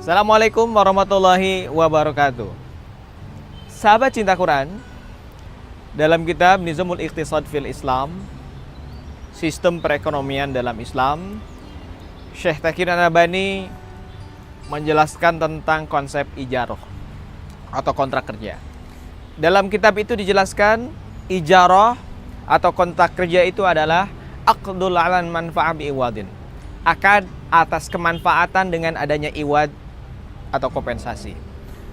Assalamualaikum warahmatullahi wabarakatuh. Sahabat cinta Quran, dalam kitab Nizamul Iqtisad fil Islam, sistem perekonomian dalam Islam, Syekh Taqi An-Nabhani menjelaskan tentang konsep ijarah atau kontrak kerja. Dalam kitab itu dijelaskan ijarah atau kontrak kerja itu adalah aqdul 'alan manfa'ah bi iwadin. Akad atas kemanfaatan dengan adanya iwad atau kompensasi.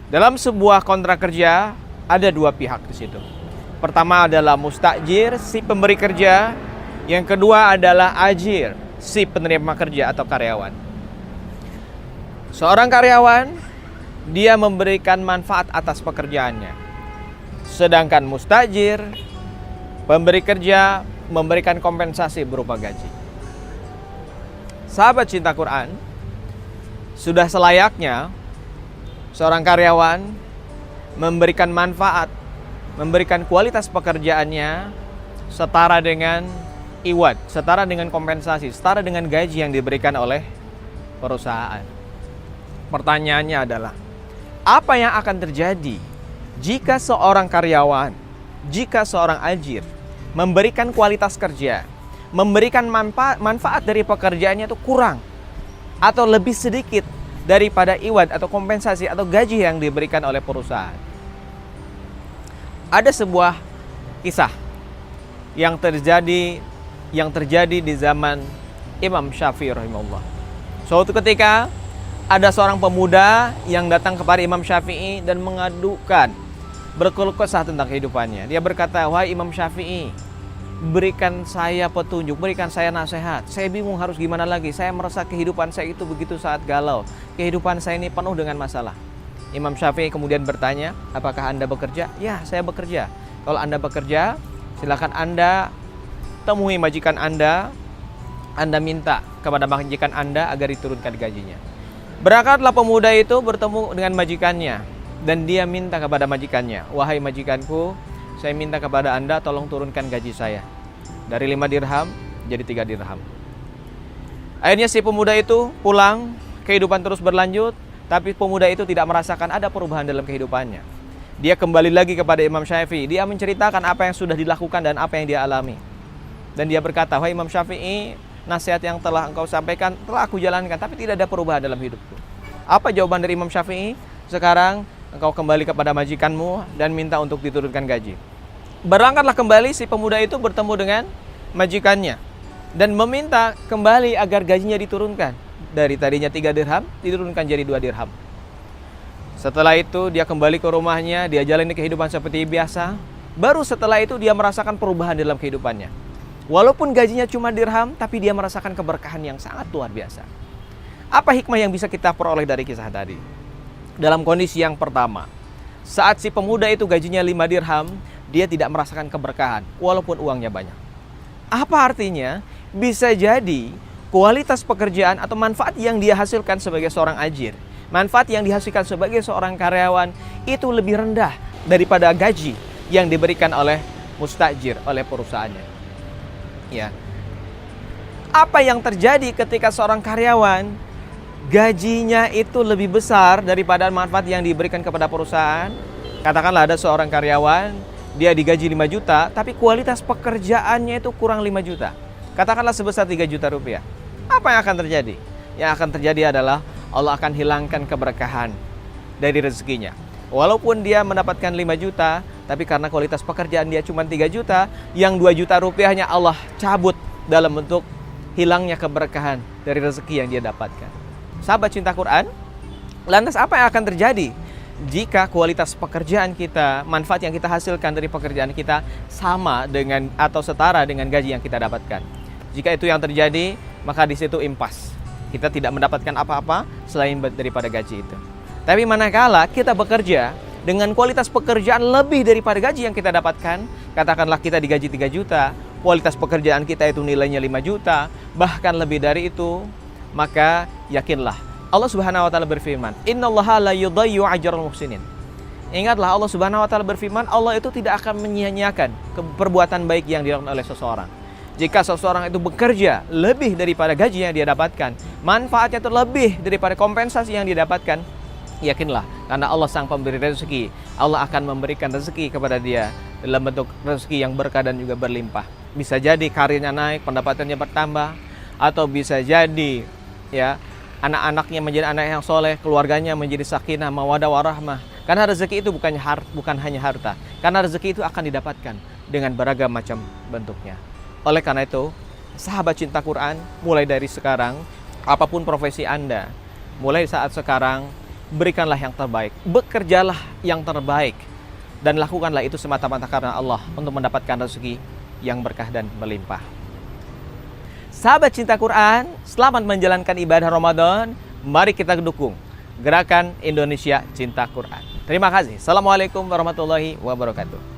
Dalam sebuah kontrak kerja ada dua pihak di situ. Pertama adalah mustajir, si pemberi kerja. Yang kedua adalah ajir, si penerima kerja atau karyawan. Seorang karyawan, dia memberikan manfaat atas pekerjaannya. Sedangkan mustajir, pemberi kerja, memberikan kompensasi berupa gaji. Sahabat cinta Quran, sudah selayaknya seorang karyawan memberikan manfaat, memberikan kualitas pekerjaannya setara dengan iwad, setara dengan kompensasi, setara dengan gaji yang diberikan oleh perusahaan. Pertanyaannya adalah, apa yang akan terjadi jika seorang karyawan, jika seorang ajir memberikan kualitas kerja, memberikan manfaat dari pekerjaannya itu kurang atau lebih sedikit daripada iwad atau kompensasi atau gaji yang diberikan oleh perusahaan? Ada sebuah kisah yang terjadi di zaman Imam Syafi'i rahimahullah. Suatu ketika ada seorang pemuda yang datang kepada Imam Syafi'i dan mengadukan, berkeluh kesah tentang kehidupannya. Dia berkata, "Wahai Imam Syafi'i, berikan saya petunjuk, berikan saya nasihat. Saya bingung harus gimana lagi. Saya merasa kehidupan saya itu begitu sangat galau. Kehidupan saya ini penuh dengan masalah." Imam Syafi'i kemudian bertanya, "Apakah Anda bekerja?" "Ya, saya bekerja." "Kalau Anda bekerja, silakan Anda temui majikan Anda minta kepada majikan Anda agar diturunkan gajinya." Berangkatlah pemuda itu bertemu dengan majikannya dan dia minta kepada majikannya, "Wahai majikanku, saya minta kepada Anda tolong turunkan gaji saya dari 5 dirham jadi 3 dirham." Akhirnya si pemuda itu pulang, kehidupan terus berlanjut, tapi pemuda itu tidak merasakan ada perubahan dalam kehidupannya. Dia kembali lagi kepada Imam Syafi'i. Dia menceritakan apa yang sudah dilakukan dan apa yang dia alami. Dan dia berkata, "Wahai Imam Syafi'i, nasihat yang telah engkau sampaikan telah aku jalankan, tapi tidak ada perubahan dalam hidupku." Apa jawaban dari Imam Syafi'i? "Sekarang engkau kembali kepada majikanmu dan minta untuk diturunkan gaji." Berangkatlah kembali si pemuda itu bertemu dengan majikannya dan meminta kembali agar gajinya diturunkan. Dari tadinya 3 dirham diturunkan jadi 2 dirham. Setelah itu dia kembali ke rumahnya, dia jalani kehidupan seperti biasa. Baru setelah itu dia merasakan perubahan dalam kehidupannya. Walaupun gajinya cuma dirham, tapi dia merasakan keberkahan yang sangat luar biasa. Apa hikmah yang bisa kita peroleh dari kisah tadi? Dalam kondisi yang pertama, saat si pemuda itu gajinya 5 dirham, dia tidak merasakan keberkahan walaupun uangnya banyak. Apa artinya? Bisa jadi kualitas pekerjaan atau manfaat yang dia hasilkan sebagai seorang ajir, manfaat yang dihasilkan sebagai seorang karyawan itu lebih rendah daripada gaji yang diberikan oleh mustajir, oleh perusahaannya. Ya. Apa yang terjadi ketika seorang karyawan gajinya itu lebih besar daripada manfaat yang diberikan kepada perusahaan? Katakanlah ada seorang karyawan, dia digaji 5 juta, tapi kualitas pekerjaannya itu kurang 5 juta. Katakanlah sebesar 3 juta rupiah. Apa yang akan terjadi? Yang akan terjadi adalah Allah akan hilangkan keberkahan dari rezekinya. Walaupun dia mendapatkan 5 juta, tapi karena kualitas pekerjaan dia cuma 3 juta, yang 2 juta rupiahnya Allah cabut dalam bentuk hilangnya keberkahan dari rezeki yang dia dapatkan. Sahabat cinta Quran, lantas apa yang akan terjadi jika kualitas pekerjaan kita, manfaat yang kita hasilkan dari pekerjaan kita sama dengan atau setara dengan gaji yang kita dapatkan? Jika itu yang terjadi, maka di situ impas. Kita tidak mendapatkan apa-apa selain daripada gaji itu. Tapi manakala kita bekerja dengan kualitas pekerjaan lebih daripada gaji yang kita dapatkan, katakanlah kita digaji 3 juta, kualitas pekerjaan kita itu nilainya 5 juta, bahkan lebih dari itu, maka yakinlah Allah Subhanahu wa taala berfirman, "Innallaha la yudhayyi'u ajral muhsinin." Ingatlah Allah Subhanahu wa taala berfirman, Allah itu tidak akan menyia-nyiakan perbuatan baik yang dilakukan oleh seseorang. Jika seseorang itu bekerja lebih daripada gaji yang dia dapatkan, manfaatnya itu lebih daripada kompensasi yang dia dapatkan, yakinlah, karena Allah sang pemberi rezeki, Allah akan memberikan rezeki kepada dia dalam bentuk rezeki yang berkah dan juga berlimpah. Bisa jadi karirnya naik, pendapatannya bertambah, atau bisa jadi ya anak-anaknya menjadi anak yang soleh, keluarganya menjadi sakinah, mawadah, warahmah. Karena rezeki itu bukan hanya harta. Karena rezeki itu akan didapatkan dengan beragam macam bentuknya. Oleh karena itu, sahabat cinta Quran, mulai dari sekarang, apapun profesi Anda, mulai saat sekarang, berikanlah yang terbaik, bekerjalah yang terbaik, dan lakukanlah itu semata-mata karena Allah untuk mendapatkan rezeki yang berkah dan berlimpah. Sahabat cinta Quran, selamat menjalankan ibadah Ramadan. Mari kita dukung Gerakan Indonesia Cinta Quran. Terima kasih. Assalamualaikum warahmatullahi wabarakatuh.